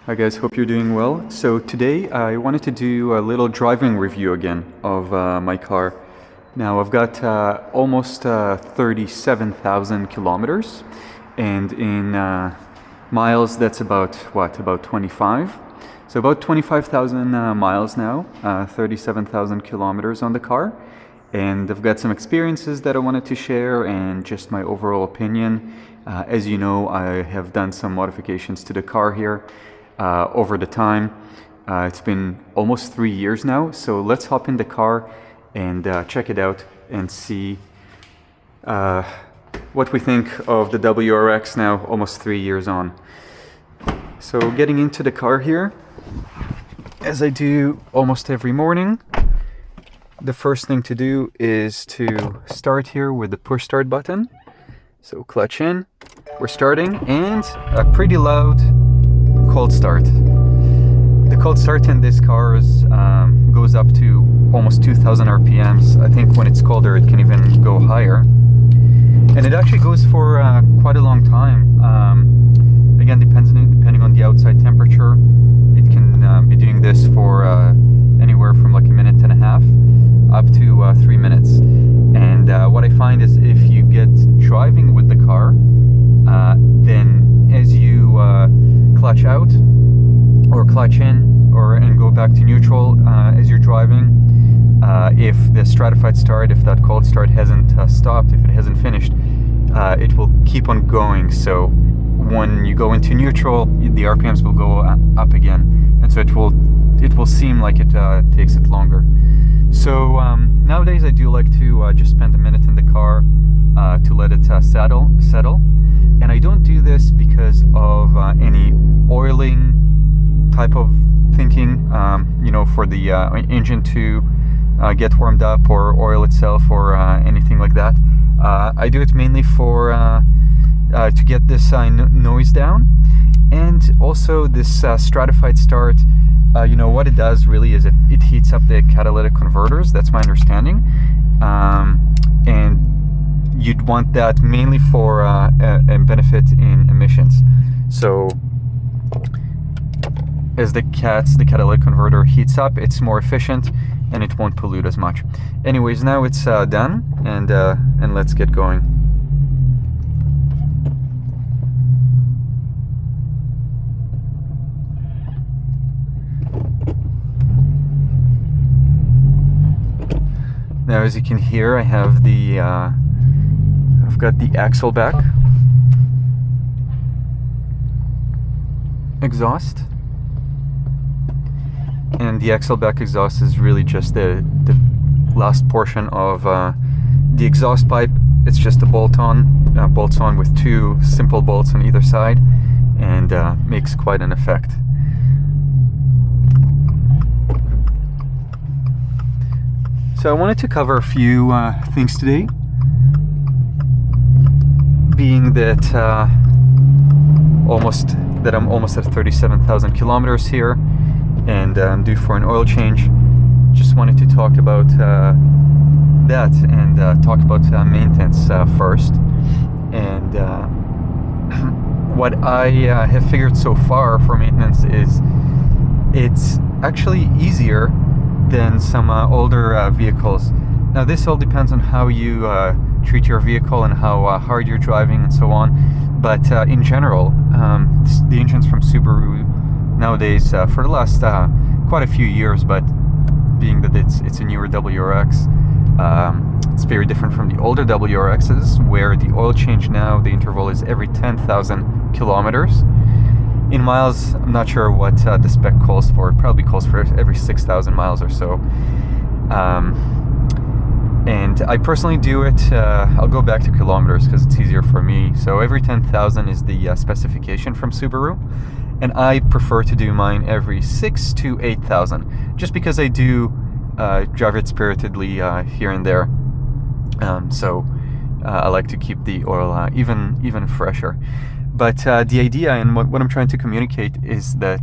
Hi guys, hope you're doing well. So today I wanted to do a little driving review again of my car. Now I've got almost 37,000 kilometers, and in miles that's about 25. So about 25,000 miles now, 37,000 kilometers on the car. And I've got some experiences that I wanted to share and just my overall opinion. As you know, I have done some modifications to the car here over the time. It's been almost 3 years now, so let's hop in the car and check it out and see what we think of the WRX now, almost 3 years on. So getting into the car here, as I do almost every morning, the first thing to do is to start here with the push start button. So clutch in, we're starting, and a pretty loud cold start. The cold start in this car goes up to almost 2,000 RPMs. I think when it's colder it can even go higher. And it actually goes for quite a long time. Again, depending on the outside temperature, it can be doing this for anywhere from like a minute and a half up to 3 minutes. And what I find is if you get driving with the car, then as you clutch out or clutch in and go back to neutral as you're driving, if the stratified start, if that cold start hasn't stopped, if it hasn't finished, it will keep on going. So when you go into neutral, the RPMs will go up again, and so it will seem like it takes it longer. So nowadays I do like to just spend a minute in the car to let it settle. And I don't do this because of any oiling type of thinking, you know, for the engine to get warmed up or oil itself or anything like that. I do it mainly for to get this noise down, and also this stratified start. You know, what it does really is it heats up the catalytic converters. That's my understanding, and you'd want that mainly for a benefit in emissions. So as the catalytic converter heats up, it's more efficient and it won't pollute as much. Anyways, now it's done, and let's get going. Now, as you can hear, I have I've got the axle back exhaust, and the axle back exhaust is really just the last portion of the exhaust pipe. It's just a bolts on with two simple bolts on either side, and makes quite an effect. So I wanted to cover a few things today, being that I'm almost at 37,000 kilometers here, and I'm due for an oil change. Just wanted to talk about that and talk about maintenance first. And what I have figured so far for maintenance is it's actually easier than some older vehicles. Now this all depends on how you treat your vehicle and how hard you're driving and so on, but in general, the engines from Subaru nowadays, for the last quite a few years, but being that it's a newer WRX, it's very different from the older WRXs, where the oil change now, the interval is every 10,000 kilometers. In miles, I'm not sure what the spec calls for. It probably calls for every 6,000 miles or so. And I personally do it, I'll go back to kilometers because it's easier for me. So every 10,000 is the specification from Subaru. And I prefer to do mine every 6,000 to 8,000, just because I do drive it spiritedly here and there. So I like to keep the oil even fresher. But the idea and what I'm trying to communicate is that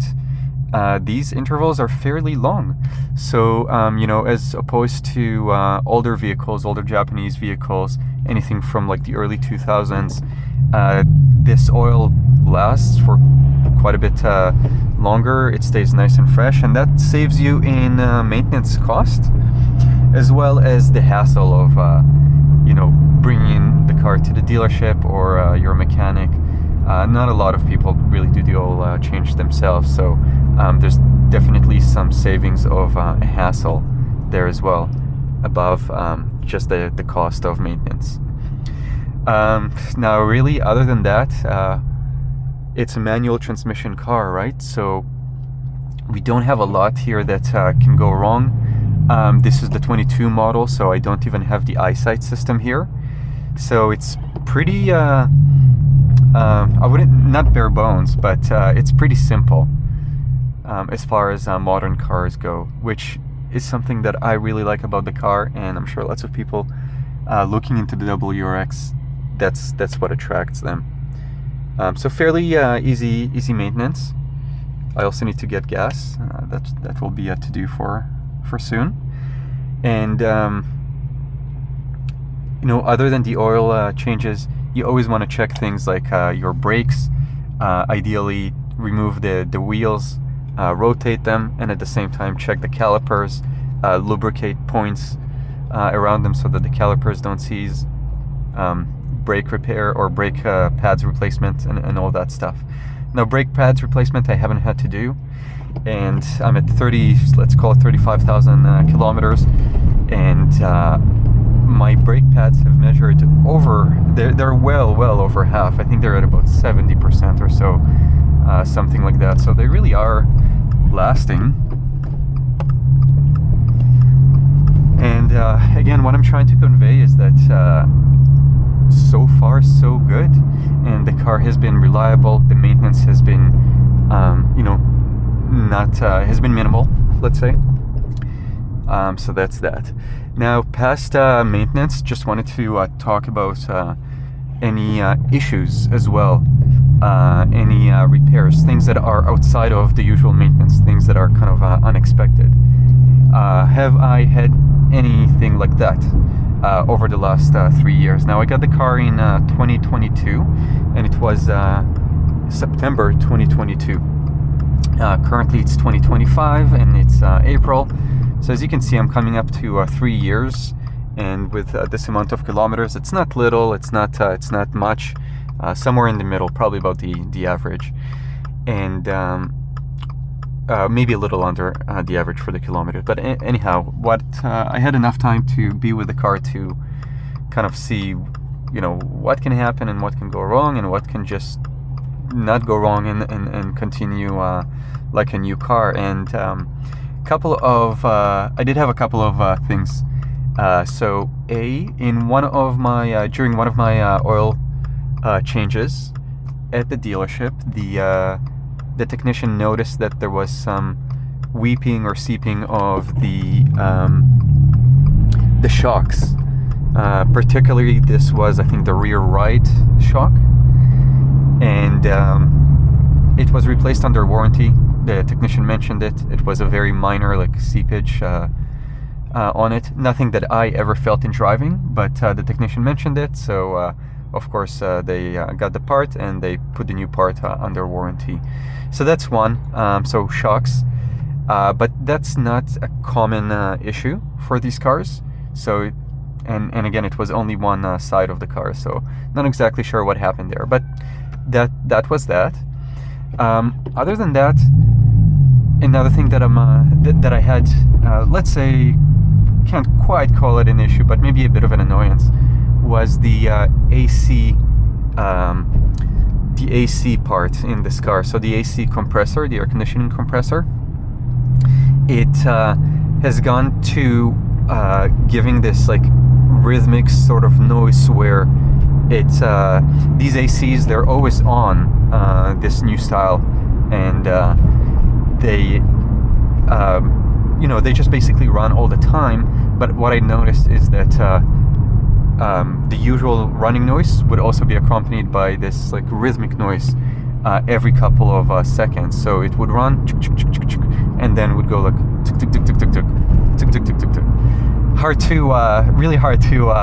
these intervals are fairly long. So, you know, as opposed to older vehicles, older Japanese vehicles, anything from like the early 2000s, this oil lasts for quite a bit longer, it stays nice and fresh, and that saves you in maintenance cost, as well as the hassle of you know, bringing the car to the dealership or your mechanic. Not a lot of people really do the oil change themselves, so there's definitely some savings of a hassle there as well, above just the cost of maintenance. Now really, other than that, it's a manual transmission car, right? So we don't have a lot here that can go wrong. This is the 22 model, so I don't even have the eyesight system here. So it's pretty, I wouldn't, not bare bones, but it's pretty simple as far as modern cars go, which is something that I really like about the car, and I'm sure lots of people looking into the WRX, that's what attracts them. So fairly easy maintenance. I also need to get gas. That will be a to-do for soon. And you know, other than the oil changes, you always want to check things like your brakes. Ideally, remove the wheels, rotate them, and at the same time check the calipers, lubricate points around them so that the calipers don't seize. Brake repair or brake pads replacement and all that stuff. Now, brake pads replacement I haven't had to do, and I'm at 30, let's call it 35,000 kilometers, and my brake pads have measured over, they're well over half. I think they're at about 70% or so, something like that. So they really are lasting. And again, what I'm trying to convey is that so far so good, and the car has been reliable. The maintenance has been you know, not has been minimal, let's say. So that's that. Now, past maintenance, just wanted to talk about any issues as well, any repairs, things that are outside of the usual maintenance, things that are kind of unexpected. Have I had anything like that over the last 3 years? Now, I got the car in 2022, and it was September 2022. Currently it's 2025, and it's April. So as you can see, I'm coming up to 3 years, and with this amount of kilometers, it's not little, it's not much, somewhere in the middle, probably about the average, and maybe a little under the average for the kilometers. But anyhow, what I had enough time to be with the car to kind of see, you know, what can happen and what can go wrong and what can just not go wrong and continue like a new car. And couple of I did have a couple of things. So in one of my during one of my oil changes at the dealership, the technician noticed that there was some weeping or seeping of the shocks. Particularly, this was, I think, the rear right shock, and it was replaced under warranty. The technician mentioned it. It was a very minor, like, seepage on it. Nothing that I ever felt in driving, but the technician mentioned it. So of course they got the part and they put the new part under warranty. So that's one. So shocks, but that's not a common issue for these cars. So and again, it was only one side of the car, so not exactly sure what happened there, but that was that. Other than that, another thing that that I had, let's say, can't quite call it an issue, but maybe a bit of an annoyance, was the AC part in this car. So the AC compressor, the air conditioning compressor, it has gone to giving this like rhythmic sort of noise where it's these ACs, they're always on, this new style, and they you know, they just basically run all the time. But what I noticed is that the usual running noise would also be accompanied by this like rhythmic noise every couple of seconds. So it would run and then would go like tick tick tick tick tick tick tick tick tick tick tick. Hard to really hard to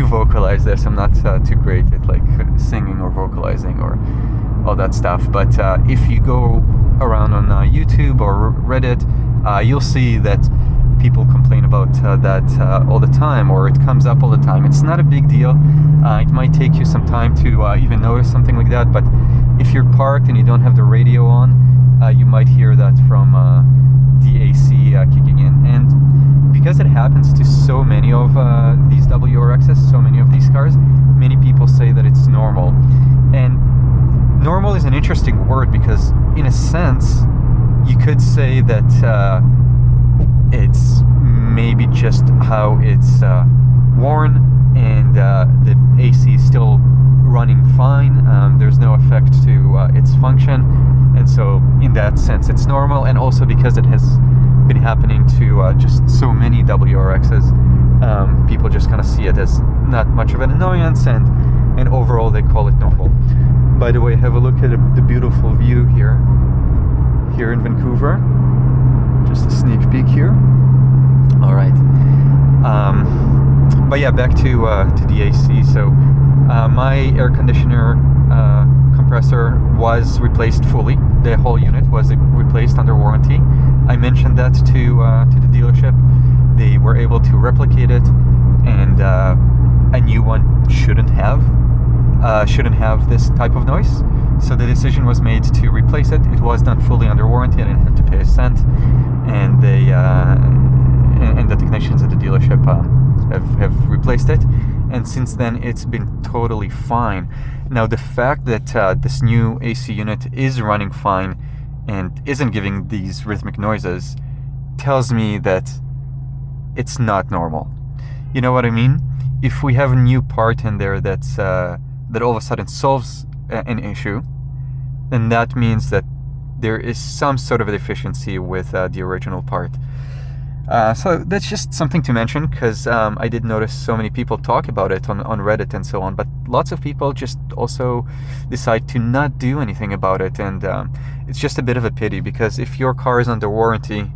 vocalize this. I'm not too great at like singing or vocalizing or all that stuff. But if you go around on YouTube or Reddit, you'll see that people complain about that all the time, or it comes up all the time. It's not a big deal. It might take you some time to even notice something like that, but if you're parked and you don't have the radio on, you might hear that from the AC kicking in. And because it happens to so many of these WRXs, so many of these cars, many people say that it's normal. And normal is an interesting word, because in a sense you could say that it's maybe just how it's worn, and the AC is still running fine. There's no effect to its function, and so in that sense it's normal. And also because it has been happening to just so many WRXs, people just kind of see it as not much of an annoyance, and overall they call it normal. By the way, have a look at the beautiful view here in Vancouver. Just a sneak peek here. All right. But yeah, back to the AC. So my air conditioner compressor was replaced fully. The whole unit was replaced under warranty. I mentioned that to the dealership. They were able to replicate it, and a new one shouldn't have this type of noise. So the decision was made to replace it. It was done fully under warranty. I didn't have to pay a cent, and they and the technicians at the dealership have replaced it. And since then, it's been totally fine. Now, the fact that this new AC unit is running fine and isn't giving these rhythmic noises tells me that it's not normal. You know what I mean? If we have a new part in there that's that all of a sudden solves an issue, then that means that there is some sort of a deficiency with the original part. So that's just something to mention, because I did notice so many people talk about it on Reddit and so on, but lots of people just also decide to not do anything about it. And it's just a bit of a pity, because if your car is under warranty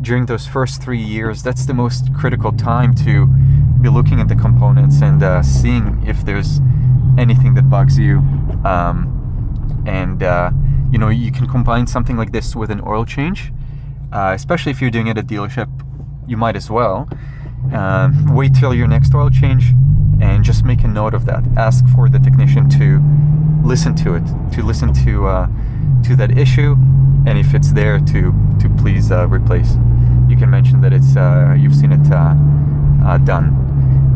during those first 3 years, that's the most critical time to be looking at the components and seeing if there's anything that bugs you. You know, you can combine something like this with an oil change, especially if you're doing it at a dealership. You might as well wait till your next oil change and just make a note of that. Ask for the technician to listen to it, to listen to that issue, and if it's there, to please replace. You can mention that it's you've seen it done,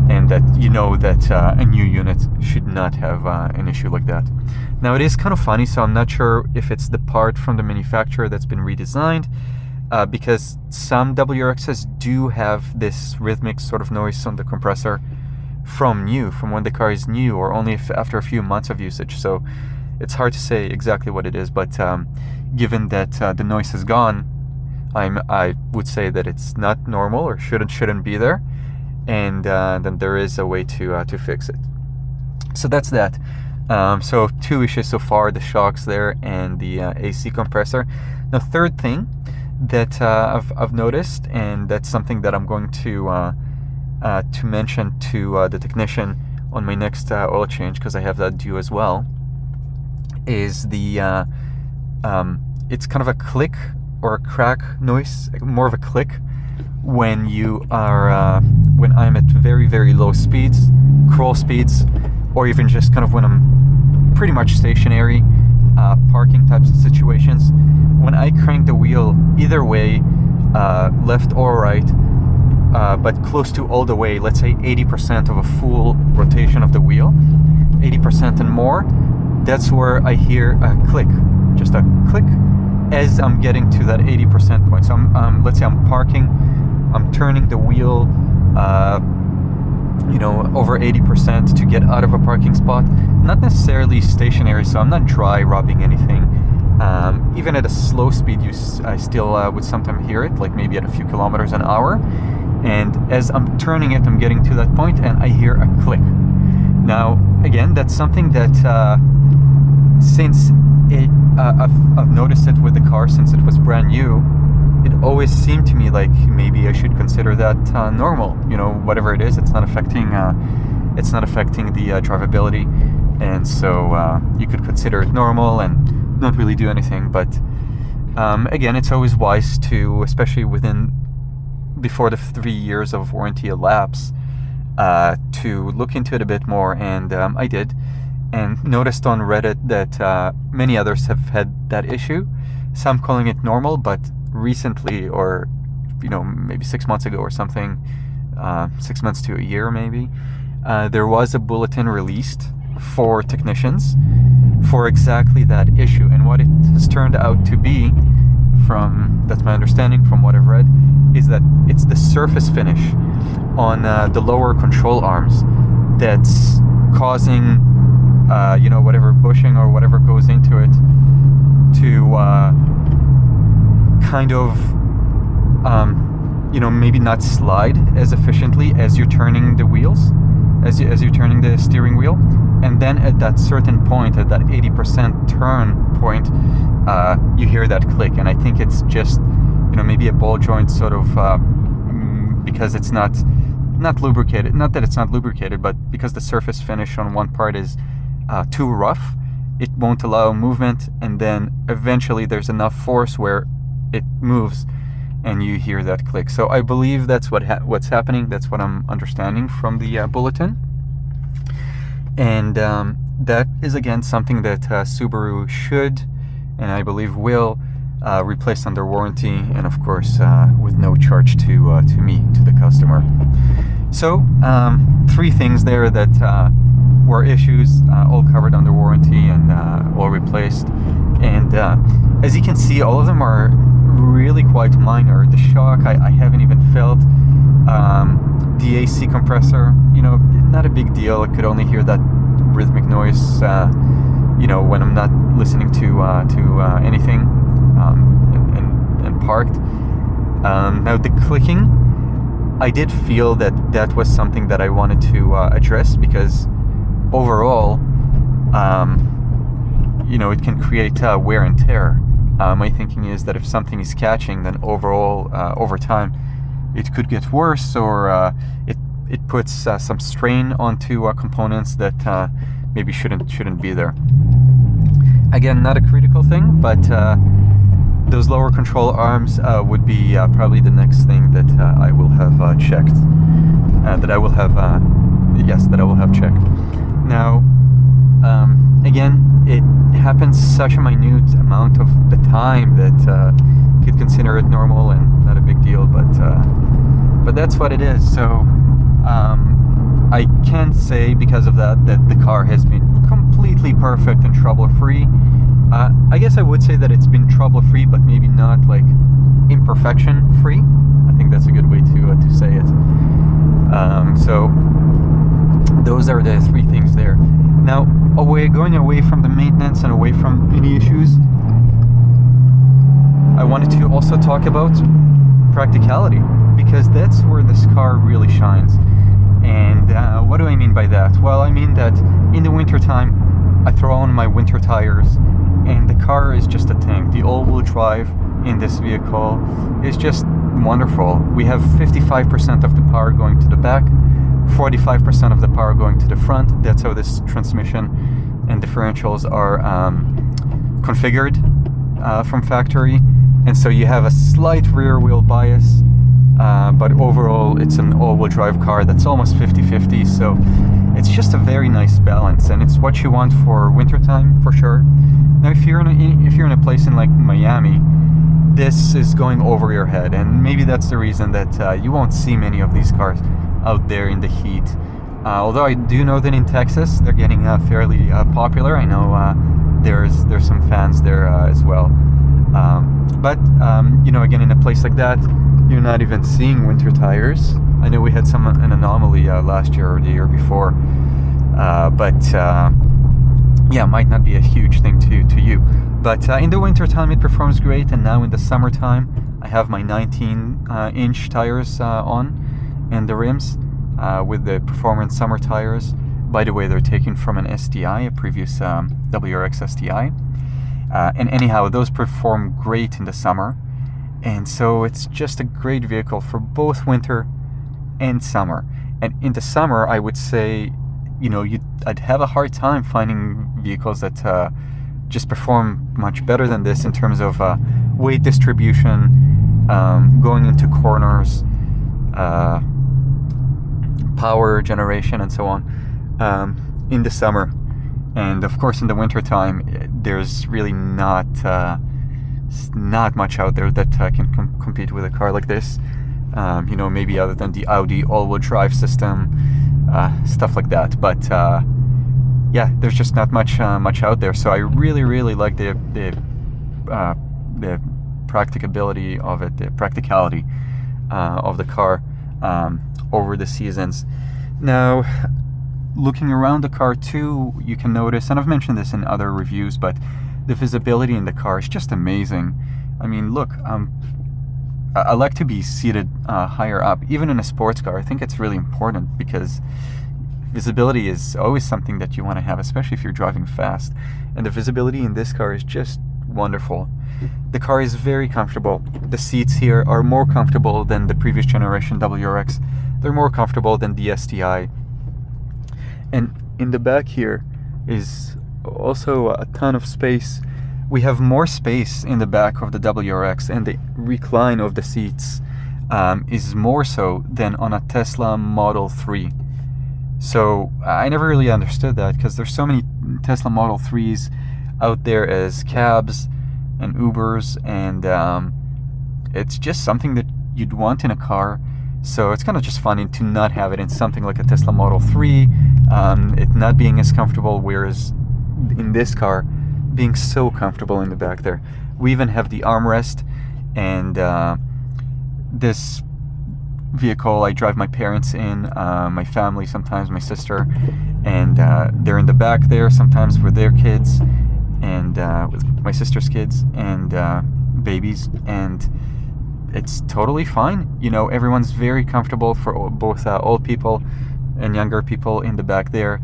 and that you know that a new unit should not have an issue like that. Now, it is kind of funny, so I'm not sure if it's the part from the manufacturer that's been redesigned, because some WRXs do have this rhythmic sort of noise on the compressor from when the car is new, or only after a few months of usage. So it's hard to say exactly what it is, but given that the noise is gone, I would say that it's not normal, or shouldn't be there, and then there is a way to fix it. So that's that. So 2 issues so far: the shocks there and the AC compressor. Now, third thing that I've noticed, and that's something that I'm going to mention to the technician on my next oil change, because I have that due as well, is the it's kind of a click or a crack noise, more of a click, when you are when I'm at very, very low speeds, crawl speeds, or even just kind of when I'm pretty much stationary, parking types of situations. When I crank the wheel either way, left or right, but close to all the way, let's say 80% of a full rotation of the wheel, 80% and more, that's where I hear a click, just a click, as I'm getting to that 80% point. So let's say I'm parking, I'm turning the wheel, you know, over 80% to get out of a parking spot. Not necessarily stationary, so I'm not dry rubbing anything. Even at a slow speed, I still would sometimes hear it, like maybe at a few kilometers an hour. And as I'm turning it, I'm getting to that point, and I hear a click. Now, again, that's something that since I've noticed it with the car since it was brand new, it always seemed to me like maybe I should consider that normal. You know, whatever it is, it's not affecting the drivability, and so you could consider it normal and not really do anything. But Again, it's always wise to, especially before the 3 years of warranty elapse, to look into it a bit more, and I did, and noticed on Reddit that many others have had that issue. Some calling it normal, but recently, or maybe 6 months ago or something, 6 months to a year maybe, there was a bulletin released for technicians for exactly that issue. And what it has turned out to be, that's my understanding from what I've read, is that it's the surface finish on the lower control arms that's causing whatever bushing or whatever goes into it to kind of maybe not slide as efficiently as you're turning the wheels, as you're turning the steering wheel. And then at that certain point, at that 80% turn point, you hear that click. And I think it's just maybe a ball joint sort of, because it's not lubricated. Not that it's not lubricated, but because the surface finish on one part is too rough, it won't allow movement, and then eventually there's enough force where it moves and you hear that click. So I believe that's what's happening. That's what I'm understanding from the bulletin. And that is, again, something that Subaru should, and I believe will, replace under warranty, and of course with no charge to me, to the customer. So 3 things there that were issues, all covered under warranty and all replaced. And as you can see, all of them are really quite minor. The shock I haven't even felt. The AC compressor, not a big deal. I could only hear that rhythmic noise, when I'm not listening to anything, and parked. Now the clicking, I did feel that was something that I wanted to address, because overall, it can create wear and tear. My thinking is that if something is catching, then overall, over time, it could get worse, or it puts some strain onto components that maybe shouldn't be there. Again, not a critical thing, but those lower control arms would be probably the next thing that I will have checked. That I will have checked. Now, again, it happens such a minute amount of the time that you could consider it normal and not a big deal, but that's what it is. So I can't say because of that the car has been completely perfect and trouble-free. I guess I would say that it's been trouble-free, but maybe not like imperfection-free. I think that's a good way to say it. So those are the 3 things there. Now, going away from the maintenance and away from any issues, I wanted to also talk about practicality, because that's where this car really shines. And what do I mean by that? Well, I mean that in the wintertime, I throw on my winter tires, and the car is just a tank. The all-wheel drive in this vehicle is just wonderful. We have 55% of the power going to the back, 45% of the power going to the front. That's how this transmission and differentials are configured from factory. And so you have a slight rear wheel bias, but overall it's an all-wheel drive car that's almost 50-50. So it's just a very nice balance, and it's what you want for wintertime for sure. Now, if you're in a place in like Miami, this is going over your head, and maybe that's the reason that you won't see many of these cars out there in the heat. Although I do know that in Texas they're getting fairly popular. I know there's some fans there as well. But again, in a place like that, you're not even seeing winter tires. I know we had an anomaly last year or the year before, but yeah, might not be a huge thing to you. But in the winter time it performs great, and now in the summertime I have my 19-inch tires on, and the rims with the performance summer tires. By the way, they're taken from an STI, a previous WRX STI. And anyhow, those perform great in the summer, and so it's just a great vehicle for both winter and summer. And in the summer, I would say, I'd have a hard time finding vehicles that just perform much better than this in terms of weight distribution, going into corners, power generation, and so on, in the summer. And of course in the winter time there's really not much out there that can compete with a car like this, you know, maybe other than the Audi all-wheel drive system, stuff like that. But yeah, there's just not much out there. So I really like the practicability of it, the practicality of the car over the seasons. Now, looking around the car too, you can notice, and I've mentioned this in other reviews, but the visibility in the car is just amazing. I mean, look, I like to be seated higher up, even in a sports car. I think it's really important because visibility is always something that you want to have, especially if you're driving fast. And the visibility in this car is just wonderful. The car is very comfortable. The seats here are more comfortable than the previous generation WRX. They're more comfortable than the STI. And in the back here is also a ton of space. We have more space in the back of the WRX, and the recline of the seats is more so than on a Tesla Model 3. So I never really understood that, because there's so many Tesla Model 3s out there as cabs and Ubers, and it's just something that you'd want in a car. So it's kind of just funny to not have it in something like a Tesla Model 3, it not being as comfortable, whereas in this car, being so comfortable in the back there. We even have the armrest, and this vehicle I drive my parents in, my family sometimes, my sister, and they're in the back there sometimes with their kids, and with my sister's kids and babies, and it's totally fine. You know, everyone's very comfortable, for both old people and younger people in the back there.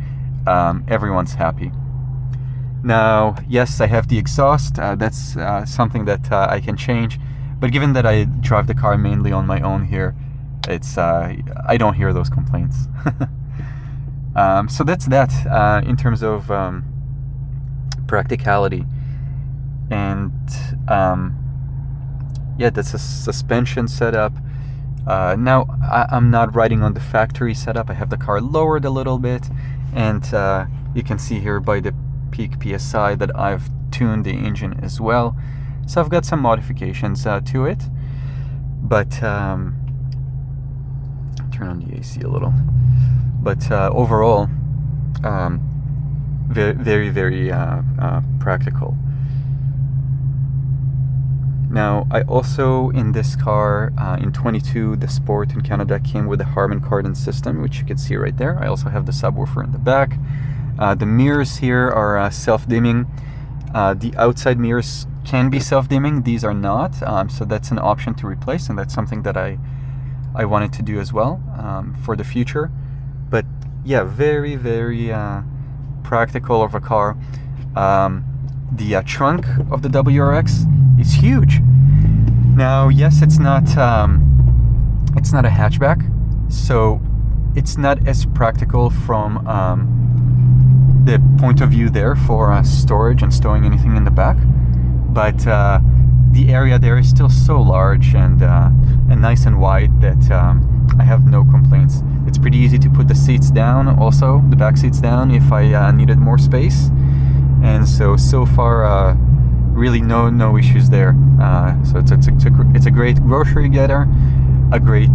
Everyone's happy. Now, yes, I have the exhaust. That's something that I can change, but given that I drive the car mainly on my own here, it's I don't hear those complaints. So that's that in terms of practicality. And yeah, that's a suspension setup. Now I'm not riding on the factory setup. I have the car lowered a little bit, and you can see here by the peak PSI that I've tuned the engine as well. So I've got some modifications to it, but turn on the AC a little. But overall, very practical. Now, I also, in this car, in 22, the Sport in Canada came with a Harman Kardon system, which you can see right there. I also have the subwoofer in the back. The mirrors here are self-dimming. The outside mirrors can be self-dimming. These are not, so that's an option to replace, and that's something that I wanted to do as well for the future. But yeah, very practical of a car. The trunk of the WRX is huge. Now, yes, it's not a hatchback, so it's not as practical from the point of view there for storage and storing anything in the back. But the area there is still so large and nice and wide that I have no complaints. It's pretty easy to put the seats down, also the back seats down, if I needed more space. And so far, really no issues there. So it's a great grocery getter, a great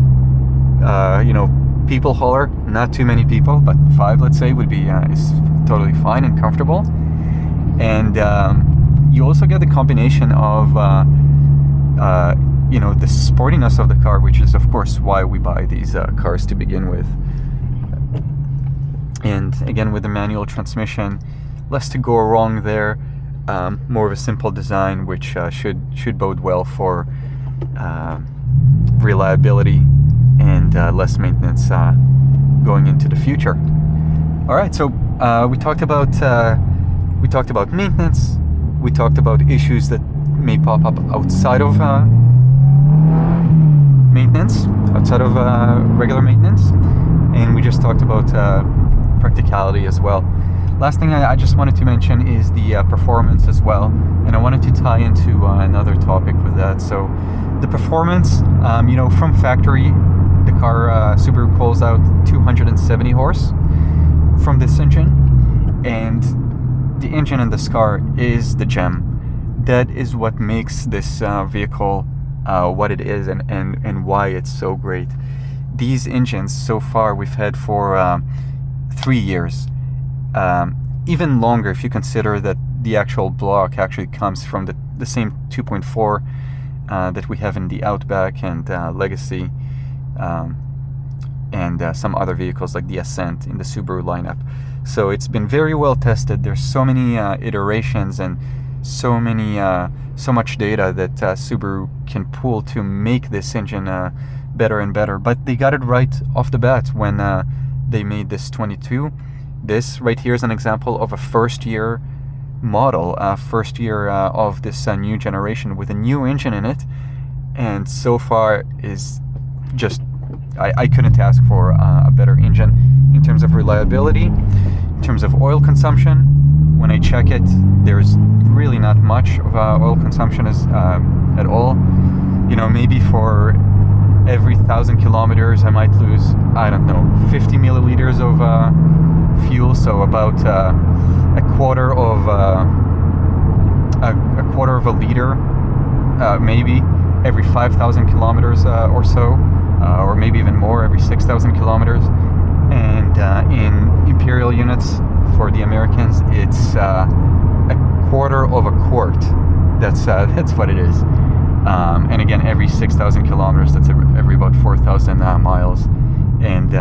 people hauler. Not too many people, but 5, let's say, would be is totally fine and comfortable. And you also get the combination of the sportiness of the car, which is of course why we buy these cars to begin with. And again, with the manual transmission, less to go wrong there. More of a simple design, which should bode well for reliability and less maintenance going into the future. All right, so we talked about maintenance. We talked about issues that may pop up outside of maintenance, outside of regular maintenance, and we just talked about practicality as well. Last thing I just wanted to mention is the performance as well, and I wanted to tie into another topic with that. So the performance, you know, from factory, the car Subaru calls out 270 horse from this engine, and the engine in this car is the gem. That is what makes this vehicle what it is, and why it's so great. These engines so far we've had for 3 years, even longer if you consider that the actual block actually comes from the same 2.4 that we have in the Outback and Legacy, and some other vehicles like the Ascent in the Subaru lineup. So it's been very well tested. There's so many iterations and so much data that Subaru can pull to make this engine better and better. But they got it right off the bat when they made this 22. This right here is an example of a first-year model, first year of this new generation with a new engine in it, and so far is just, I couldn't ask for a better engine in terms of reliability, in terms of oil consumption. When I check it, there's really not much of oil consumption at all. You know, maybe for every 1,000 kilometers I might lose, I don't know, 50 milliliters of fuel, so about a quarter of a liter, maybe every 5,000 kilometers or so, or maybe even more every 6,000 kilometers. And in imperial units for the Americans, it's a quarter of a quart. That's what it is. And again, every 6,000 kilometers, that's every about 4,000 miles. And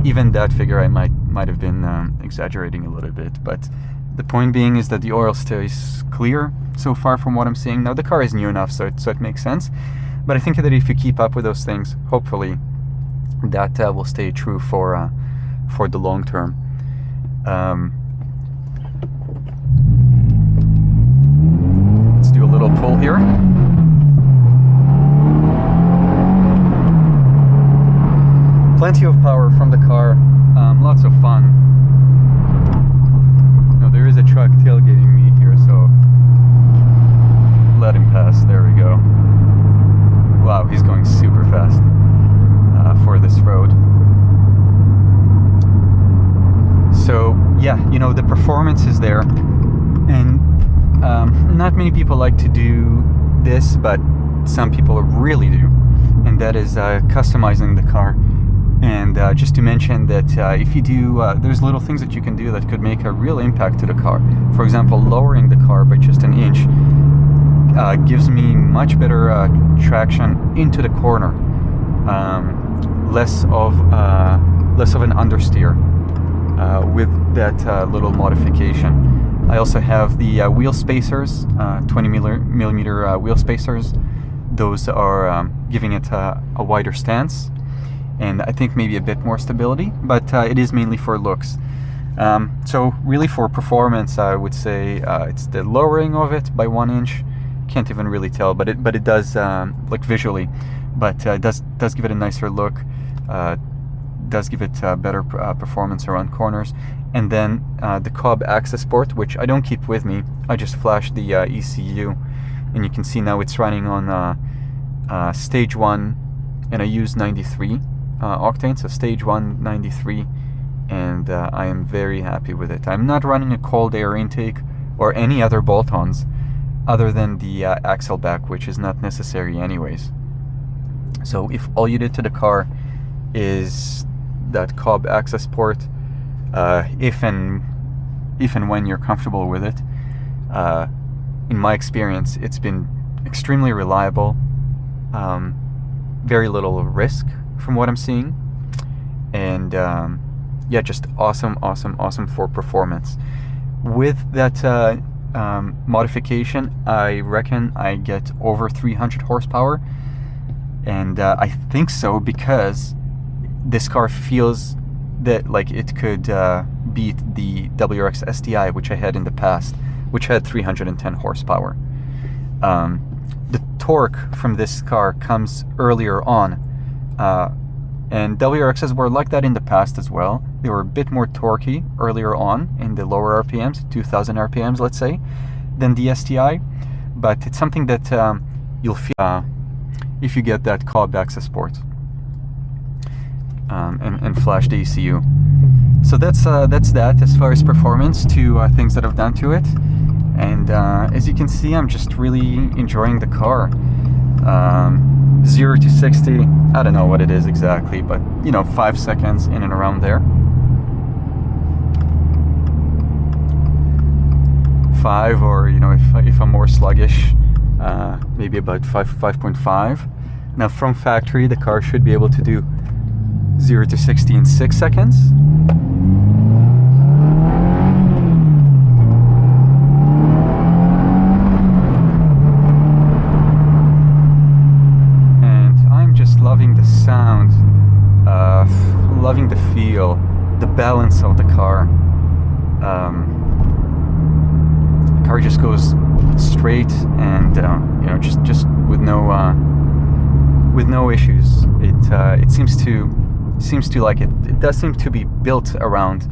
even that figure I might have been exaggerating a little bit, but the point being is that the oil stays clear so far from what I'm seeing. Now the car is new enough, so it makes sense, but I think that if you keep up with those things, hopefully that will stay true for the long term. Let's do a little pull here. Plenty of power from the car, lots of fun. Now there is a truck tailgating me here, so let him pass. There we go. Wow, he's going super fast for this road. So yeah, you know, the performance is there, and not many people like to do this, but some people really do, and that is customizing the car. And just to mention that if you do, there's little things that you can do that could make a real impact to the car. For example, lowering the car by just an inch gives me much better traction into the corner, less of an understeer with that little modification. I also have the wheel spacers, 20 millimeter wheel spacers. Those are giving it a wider stance, and I think maybe a bit more stability, but it is mainly for looks. So really for performance, I would say it's the lowering of it by 1 inch. Can't even really tell, but it does like visually, but it does give it a nicer look. Does give it better performance around corners. And then the Cobb access port, which I don't keep with me. I just flashed the ECU, and you can see now it's running on stage 1, and I use 93 octane, so stage 1 93, and I am very happy with it. I'm not running a cold air intake or any other bolt-ons other than the axle back, which is not necessary anyways. So if all you did to the car is that Cobb access port, if and when you're comfortable with it, in my experience, it's been extremely reliable, very little risk from what I'm seeing, and yeah, just awesome for performance. With that modification, I reckon I get over 300 horsepower, and I think so because this car feels that like it could beat the WRX STI, which I had in the past, which had 310 horsepower. The torque from this car comes earlier on And WRXs were like that in the past as well. They were a bit more torquey earlier on in the lower RPMs, 2000 RPMs, let's say, than the STI. But it's something that you'll feel if you get that Cobb Access port and flash the ECU. So that's that as far as performance. Two things that I've done to it. And as you can see, I'm just really enjoying the car. 0 to 60, I don't know what it is exactly, but you know, 5 seconds in and around there. 5, or you know, if I'm more sluggish, maybe about 5.5. Now from factory, the car should be able to do 0 to 60 in 6 seconds. Loving the sound, loving the feel, the balance of the car. The car just goes straight and you know, just with no issues. It seems to like it. It does seem to be built around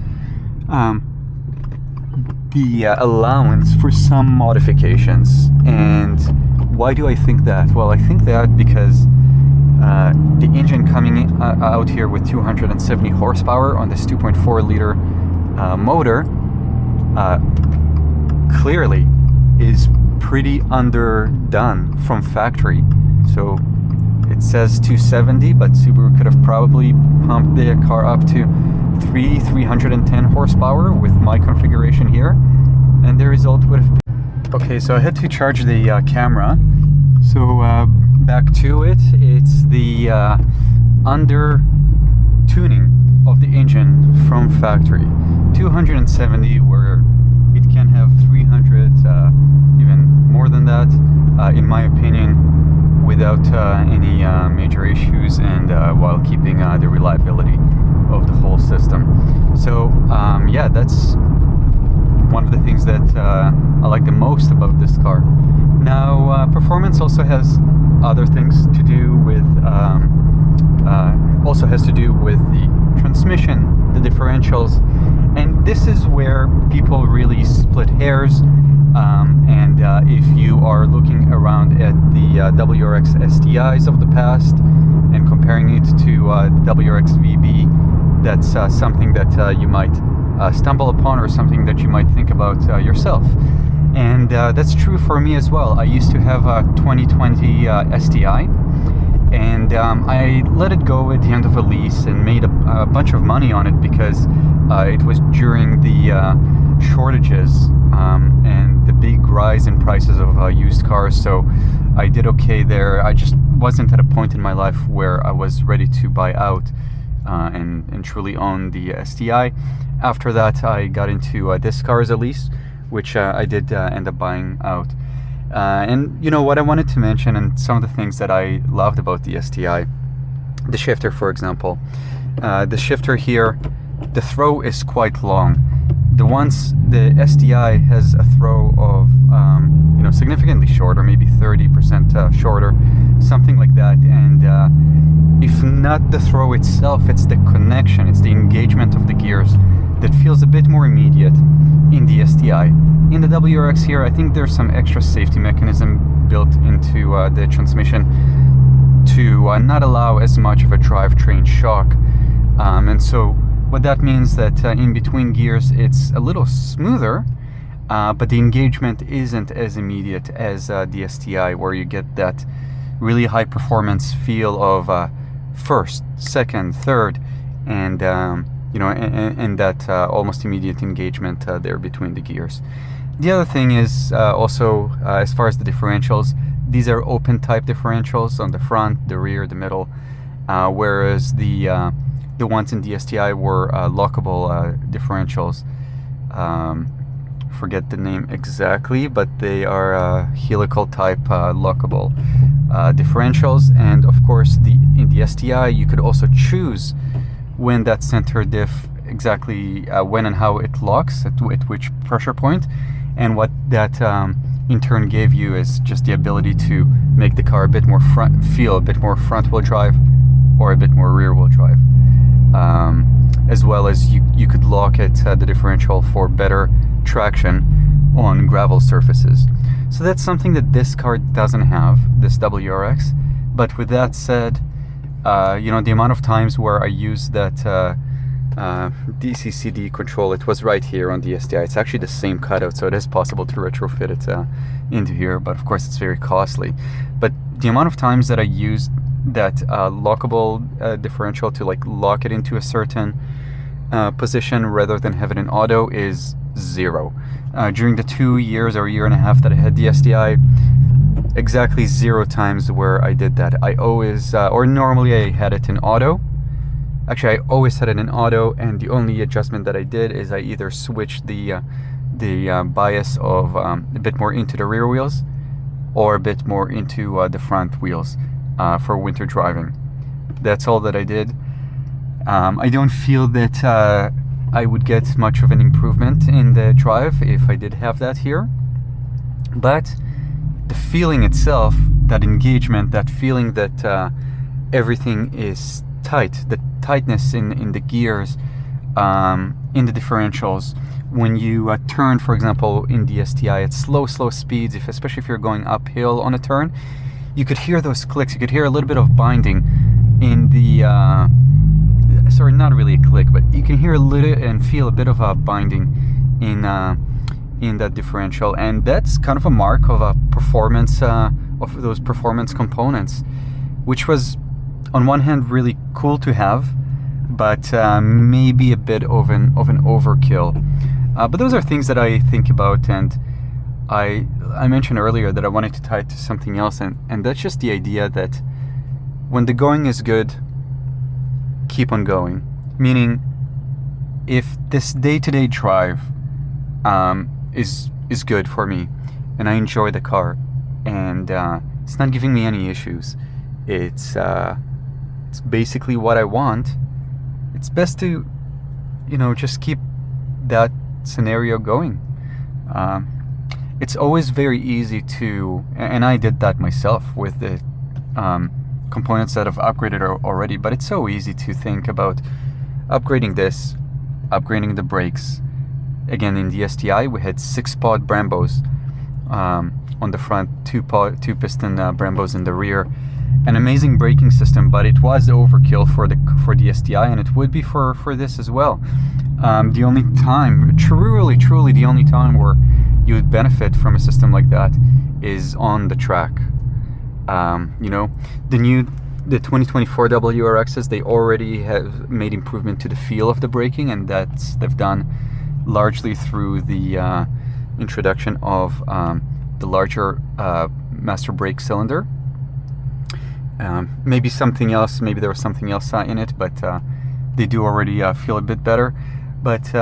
the allowance for some modifications. And why do I think that? Well, I think that because the engine coming out here with 270 horsepower on this 2.4 liter motor clearly is pretty underdone from factory. So it says 270, but Subaru could have probably pumped the car up to 310 horsepower with my configuration here, and the result would have been... Okay, so I had to charge the camera. So back to it, it's the under tuning of the engine from factory. 270, where it can have 300, even more than that, in my opinion, without any major issues, and while keeping the reliability of the whole system. So yeah, that's one of the things that I like the most about this car. Now, performance also has other things to do with, the transmission, the differentials, and this is where people really split hairs. And if you are looking around at the WRX STIs of the past and comparing it to WRX VB, that's something that you might stumble upon, or something that you might think about yourself. And that's true for me as well. I used to have a 2020 STI, and I let it go at the end of a lease and made a bunch of money on it because it was during the shortages and the big rise in prices of used cars. So I did okay there. I just wasn't at a point in my life where I was ready to buy out and truly own the STI. After that, I got into this car as a lease, which I did end up buying out. And you know what I wanted to mention, and some of the things that I loved about the STI, the shifter, for example. The shifter here, the throw is quite long. The STI has a throw of you know, significantly shorter, maybe 30% shorter, something like that. And if not the throw itself, it's the connection, it's the engagement of the gears that feels a bit more immediate in the STI. In the WRX here, I think there's some extra safety mechanism built into the transmission to not allow as much of a drivetrain shock. And so what that means that in between gears, it's a little smoother, but the engagement isn't as immediate as the STI, where you get that really high performance feel of first, second, third, and you know, and that almost immediate engagement there between the gears. The other thing is also, as far as the differentials, these are open type differentials on the front, the rear, the middle, whereas the ones in the STI were lockable differentials. Forget the name exactly, but they are helical type lockable differentials. And of course, in the STI, you could also choose when that center diff, exactly when and how it locks, at which pressure point. And what that in turn gave you is just the ability to make the car a bit more front-wheel drive, or a bit more rear-wheel drive. As well as you could lock it, the differential, for better traction on gravel surfaces. So that's something that this car doesn't have, this WRX. But with that said, you know, the amount of times where I used that DCCD control, it was right here on the STI. It's actually the same cutout, so it is possible to retrofit it into here, but of course it's very costly. But the amount of times that I used that lockable differential to like lock it into a certain position rather than have it in auto is zero. During the 2 years or year and a half that I had the STI, exactly 0 times where I did that. I always, or normally I had it in auto. Actually, I always had it in auto, and the only adjustment that I did is I either switched the bias of a bit more into the rear wheels or a bit more into the front wheels for winter driving. That's all that I did. I don't feel that I would get much of an improvement in the drive if I did have that here, but the feeling itself, that engagement, that feeling that everything is tight, the tightness in the gears, in the differentials, when you turn, for example, in the STI at slow speeds, especially if you're going uphill on a turn, you could hear those clicks. You could hear a little bit of binding in the sorry, not really a click, but you can hear a little and feel a bit of a binding in that differential, and that's kind of a mark of a performance of those performance components, which was on one hand really cool to have, but maybe a bit of an overkill. But those are things that I think about, and I mentioned earlier that I wanted to tie it to something else, and that's just the idea that when the going is good, keep on going. Meaning, if this day-to-day drive is good for me, and I enjoy the car, and it's not giving me any issues, it's basically what I want, it's best to, you know, just keep that scenario going. It's always very easy to, and I did that myself with the components that I've upgraded already, but it's so easy to think about upgrading this, upgrading the brakes. Again, in the STI we had 6-pod Brembos on the front, 2-piston Brembos in the rear. An amazing braking system, but it was overkill for the STI, and it would be for this as well. The only time, truly the only time where you would benefit from a system like that is on the track. You know, the 2024 WRXs, they already have made improvement to the feel of the braking, and they've done largely through the introduction of the larger master brake cylinder. Maybe something else, maybe there was something else in it, but they do already feel a bit better. But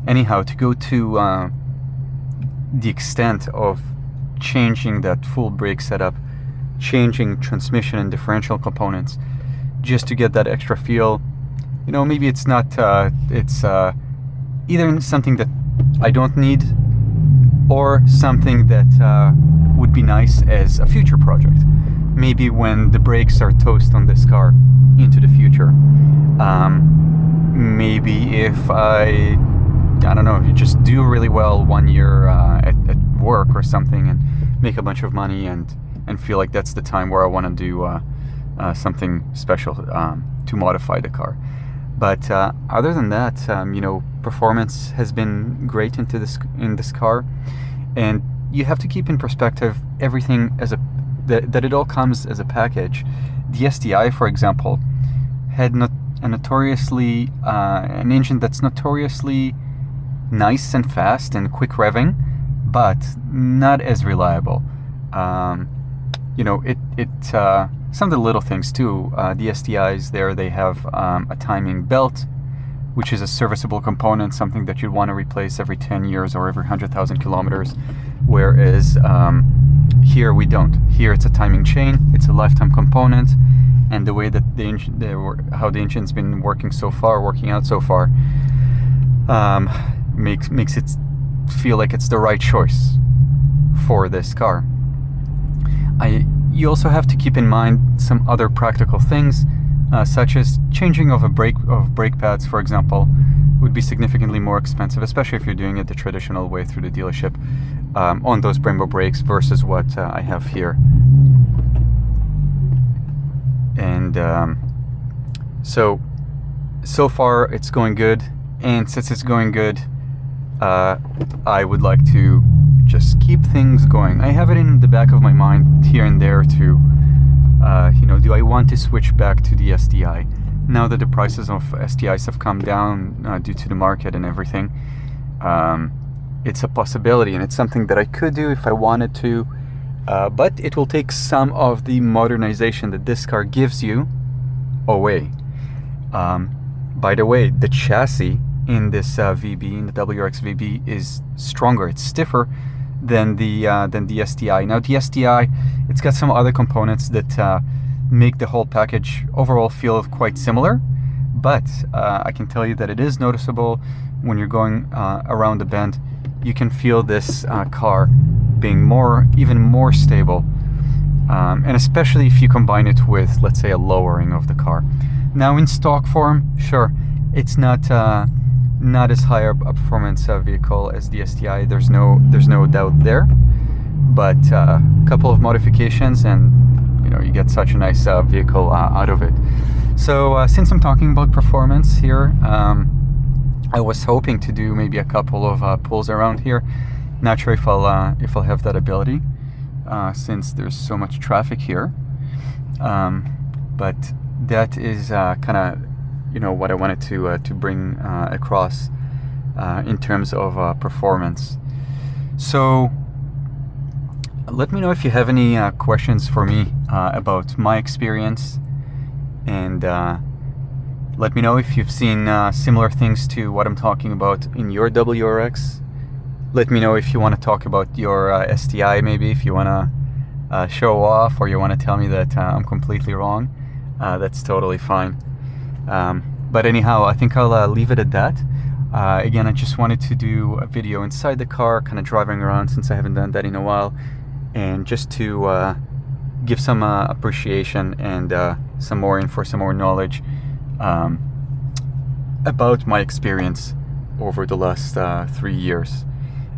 anyhow, to go to the extent of changing that full brake setup, changing transmission and differential components just to get that extra feel, you know, maybe it's not, it's either something that I don't need or something that would be nice as a future project. Maybe when the brakes are toast on this car into the future. Maybe if I don't know, you just do really well 1 year at work or something and make a bunch of money and feel like that's the time where I want to do something special to modify the car. But other than that, you know, performance has been great in this car, and you have to keep in perspective everything as that it all comes as a package. The STI, for example, had a notoriously an engine that's notoriously nice and fast and quick revving, but not as reliable. You know, some of the little things too. The STIs there, they have a timing belt, which is a serviceable component, something that you'd want to replace every 10 years or every 100,000 kilometers, whereas here we don't. Here it's a timing chain, it's a lifetime component, and the way that how the engine's been working out so far, makes it feel like it's the right choice for this car. You also have to keep in mind some other practical things. such as changing of brake pads, for example, would be significantly more expensive, especially if you're doing it the traditional way through the dealership on those Brembo brakes versus what I have here. And so far it's going good, and since it's going good, I would like to just keep things going. I have it in the back of my mind here and there to you know, do I want to switch back to the STI now that the prices of STIs have come down due to the market and everything? It's a possibility, and it's something that I could do if I wanted to, but it will take some of the modernization that this car gives you away. By the way, the chassis in this VB, in the WRX VB, is stronger. It's stiffer than the STI. Now the STI, it's got some other components that make the whole package overall feel quite similar, but I can tell you that it is noticeable when you're going around the bend. You can feel this car being even more stable, and especially if you combine it with, let's say, a lowering of the car. Now in stock form, sure, it's not as high a performance vehicle as the STI. There's no doubt there, but a couple of modifications and you know, you get such a nice vehicle out of it. So since I'm talking about performance here, I was hoping to do maybe a couple of pulls around here. Not sure if I'll have that ability since there's so much traffic here, but that is kind of, you know, what I wanted to bring across in terms of performance. So let me know if you have any questions for me about my experience, and let me know if you've seen similar things to what I'm talking about in your WRX. Let me know if you want to talk about your STI, maybe if you want to show off, or you want to tell me that I'm completely wrong. That's totally fine. But anyhow, I think I'll leave it at that. Again, I just wanted to do a video inside the car, kind of driving around, since I haven't done that in a while, and just to give some appreciation and some more info, some more knowledge about my experience over the last 3 years.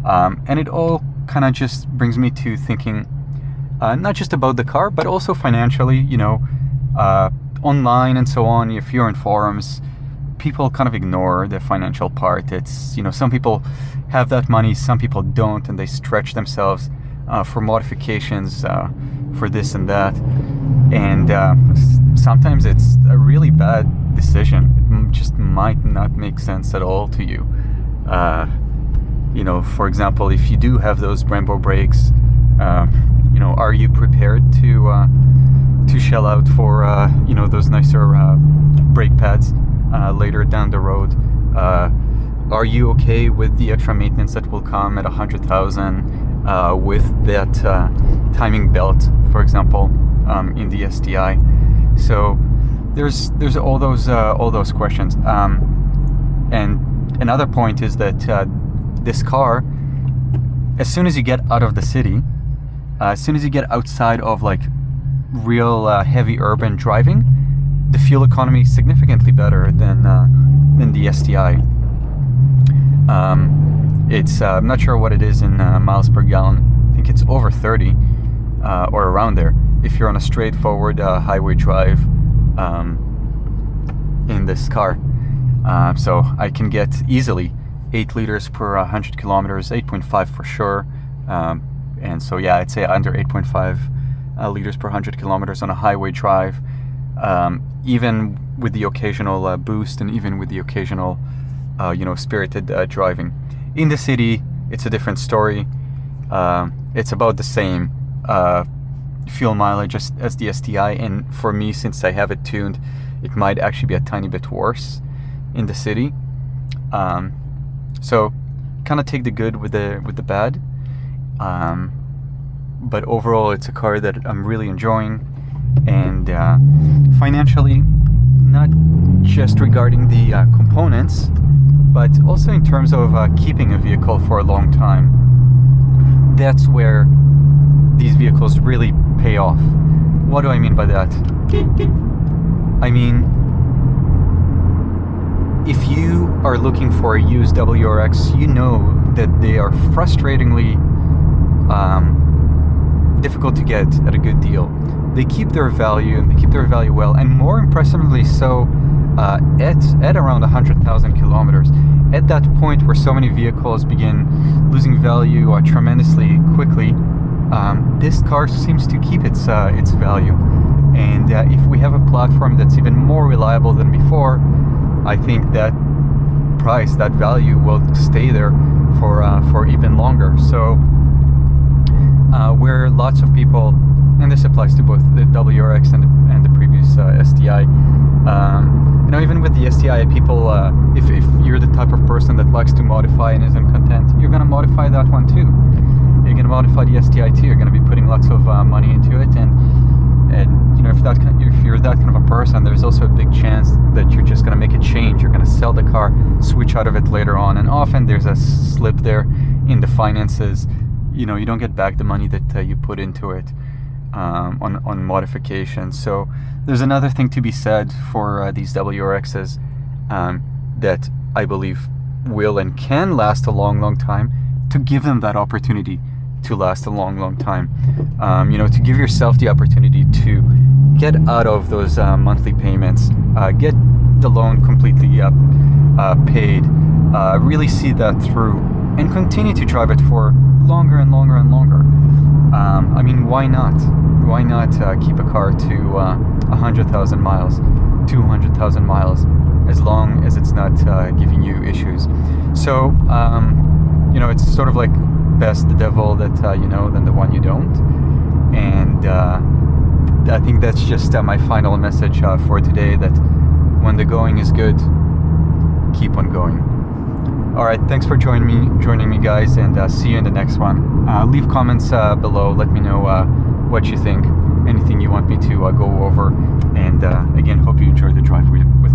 And it all kind of just brings me to thinking not just about the car, but also financially, you know, online and so on. If you're in forums, people kind of ignore the financial part. It's, you know, some people have that money, some people don't, and they stretch themselves for modifications, for this and that, and sometimes it's a really bad decision. It just might not make sense at all to you. You know, for example, if you do have those Brembo brakes, you know, are you prepared to shell out for you know, those nicer brake pads later down the road? Are you okay with the extra maintenance that will come at 100,000 with that timing belt, for example, in the STI? So there's all those questions. And another point is that this car, as soon as you get out of the city, as soon as you get outside of like real heavy urban driving, the fuel economy is significantly better than the STI. It's I'm not sure what it is in miles per gallon. I think it's over 30 or around there if you're on a straightforward highway drive in this car. So I can get easily 8 liters per 100 kilometers, 8.5 for sure. And so yeah, I'd say under 8.5 liters per 100 kilometers on a highway drive, even with the occasional boost, and even with the occasional you know, spirited driving. In the city, it's a different story. It's about the same fuel mileage as the STI, and for me, since I have it tuned, it might actually be a tiny bit worse in the city. So kind of take the good with the bad, but overall it's a car that I'm really enjoying, and financially, not just regarding the components, but also in terms of keeping a vehicle for a long time. That's where these vehicles really pay off. What do I mean by that? I mean, if you are looking for a used WRX, you know that they are frustratingly difficult to get at a good deal. They keep their value, and they keep their value well, and more impressively so at around 100,000 kilometers. At that point where so many vehicles begin losing value tremendously quickly, this car seems to keep its value. And if we have a platform that's even more reliable than before, I think that price, that value, will stay there for even longer. So where lots of people, and this applies to both the WRX and the previous STI, you know, even with the STI, people, if you're the type of person that likes to modify and isn't content, you're going to modify that one too. You're going to modify the STI too. You're going to be putting lots of money into it, and you know, if you're that kind of a person, there's also a big chance that you're just going to make a change. You're going to sell the car, switch out of it later on, and often there's a slip there in the finances. You know, you don't get back the money that you put into it on modification. So there's another thing to be said for these WRXs that I believe will and can last a long time, to give them that opportunity to last a long time. You know, to give yourself the opportunity to get out of those monthly payments, get the loan completely paid, really see that through, and continue to drive it for longer and longer and longer. I mean, why not? Why not keep a car to 100,000 miles, 200,000 miles, as long as it's not giving you issues? So, you know, it's sort of like best the devil that you know than the one you don't. And I think that's just my final message for today, that when the going is good, keep on going. Alright, thanks for joining me guys, and see you in the next one. Leave comments below, let me know what you think, anything you want me to go over, and again, hope you enjoyed the drive with